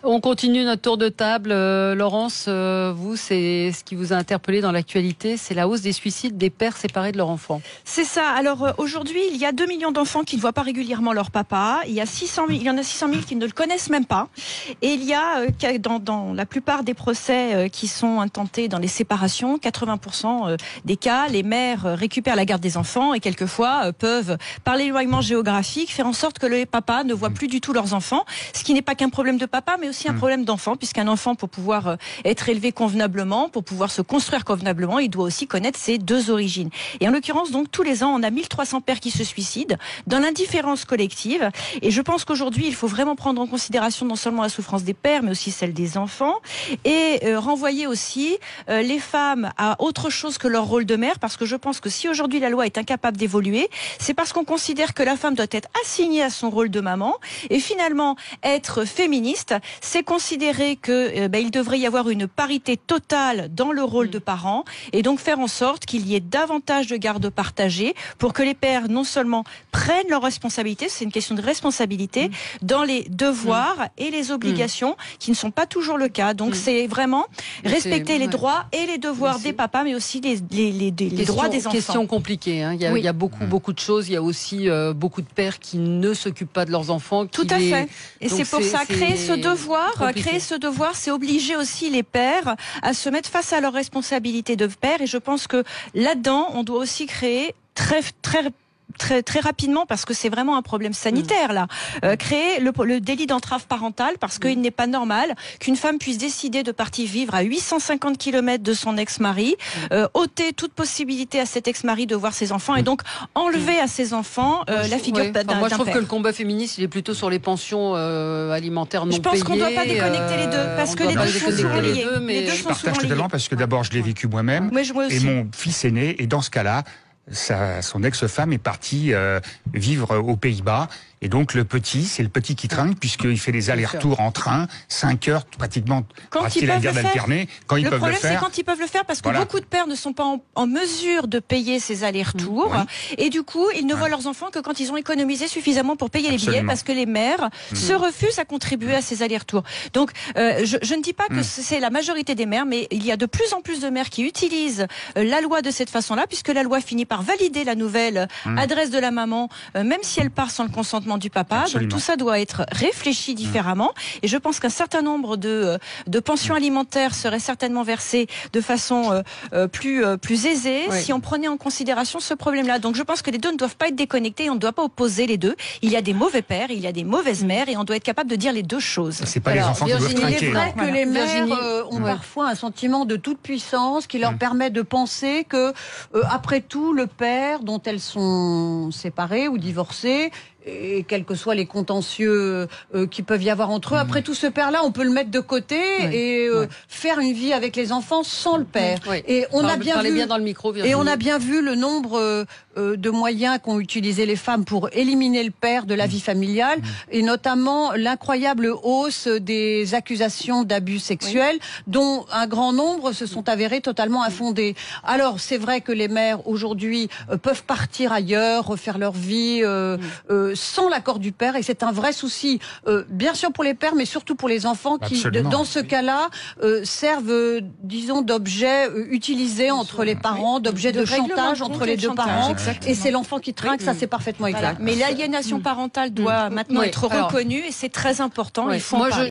On continue notre tour de table. Laurence, vous, c'est ce qui vous a interpellé dans l'actualité, c'est la hausse des suicides des pères séparés de leur enfant. C'est ça. Alors aujourd'hui, il y a 2 millions d'enfants qui ne voient pas régulièrement leur papa. Il y en a 600 000 qui ne le connaissent même pas. Et il y a, dans la plupart des procès qui sont intentés dans les séparations, 80% des cas, les mères récupèrent la garde des enfants et quelquefois peuvent, par l'éloignement géographique, faire en sorte que les papas ne voient plus du tout leurs enfants. Ce qui n'est pas qu'un problème de papa, mais aussi un problème d'enfant, puisqu'un enfant, pour pouvoir être élevé convenablement, pour pouvoir se construire convenablement, il doit aussi connaître ses deux origines. Et en l'occurrence, donc, tous les ans, on a 1300 pères qui se suicident dans l'indifférence collective. Et je pense qu'aujourd'hui, il faut vraiment prendre en considération non seulement la souffrance des pères, mais aussi celle des enfants, et renvoyer aussi les femmes à autre chose que leur rôle de mère, parce que je pense que si aujourd'hui la loi est incapable d'évoluer, c'est parce qu'on considère que la femme doit être assignée à son rôle de maman, et finalement, être féministe, c'est considérer que il devrait y avoir une parité totale dans le rôle de parent, et donc faire en sorte qu'il y ait davantage de gardes partagées pour que les pères non seulement prennent leurs responsabilités, c'est une question de responsabilité, dans les devoirs et les obligations qui ne sont pas toujours le cas. Donc c'est vraiment respecter les droits et les devoirs des papas, mais aussi les droits des enfants. Question compliquée, hein. Il y a beaucoup de choses. Il y a aussi beaucoup de pères qui ne s'occupent pas de leurs enfants. Tout à fait. Et c'est pour ça, créer ce devoir, c'est obliger aussi les pères à se mettre face à leurs responsabilités de père. Et je pense que là-dedans, on doit aussi créer très rapidement, parce que c'est vraiment un problème sanitaire là, créer le délit d'entrave parentale, parce qu'il n'est pas normal qu'une femme puisse décider de partir vivre à 850 km de son ex-mari, ôter toute possibilité à cet ex-mari de voir ses enfants, et donc enlever à ses enfants la figure d'un père. Moi je trouve que le combat féministe il est plutôt sur les pensions alimentaires non payées. Je pense qu'on ne doit pas déconnecter les deux, parce que les deux sont souvent liés. Je partage totalement, parce que d'abord je l'ai vécu moi-même, et mon fils aîné, et dans ce cas-là, son ex-femme est partie vivre aux Pays-Bas. Et donc le petit, c'est le petit qui trinque, puisqu'il fait des allers-retours en train, 5 heures pratiquement, quand ils peuvent le faire. Quand ils le peuvent problème, le faire. c'est quand ils peuvent le faire, parce que beaucoup de pères ne sont pas en mesure de payer ces allers-retours. Et du coup, ils ne voient leurs enfants que quand ils ont économisé suffisamment pour payer les billets, parce que les mères se refusent à contribuer à ces allers-retours. Donc, je ne dis pas que c'est la majorité des mères, mais il y a de plus en plus de mères qui utilisent la loi de cette façon-là, puisque la loi finit par valider la nouvelle adresse de la maman, même si elle part sans le consentement du papa. Absolument. Donc tout ça doit être réfléchi différemment, et je pense qu'un certain nombre de pensions alimentaires seraient certainement versées de façon plus aisée si on prenait en considération ce problème-là. Donc je pense que les deux ne doivent pas être déconnectés, et on ne doit pas opposer les deux. Il y a des mauvais pères, il y a des mauvaises mères, et on doit être capable de dire les deux choses. C'est pas les enfants qui doivent trinquer. Il est vrai que les mères ont parfois un sentiment de toute puissance qui leur permet de penser que, après tout, le père dont elles sont séparées ou divorcées, et quels que soient les contentieux qui peuvent y avoir entre eux, après tout, ce père-là, on peut le mettre de côté et faire une vie avec les enfants sans le père. Et on a bien vu, dans le micro, et on a bien vu le nombre de moyens qu'ont utilisé les femmes pour éliminer le père de la vie familiale, et notamment l'incroyable hausse des accusations d'abus sexuels, dont un grand nombre se sont avérées totalement infondées. Alors, c'est vrai que les mères, aujourd'hui, peuvent partir ailleurs, refaire leur vie sans l'accord du père, et c'est un vrai souci, bien sûr pour les pères, mais surtout pour les enfants qui, dans ce cas-là, servent, disons, d'objets utilisés entre les parents, d'objets de chantage entre les deux parents, et c'est l'enfant qui trinque, ça c'est parfaitement exact. Mais l'aliénation parentale doit maintenant être reconnue, et c'est très important, il faut en parler.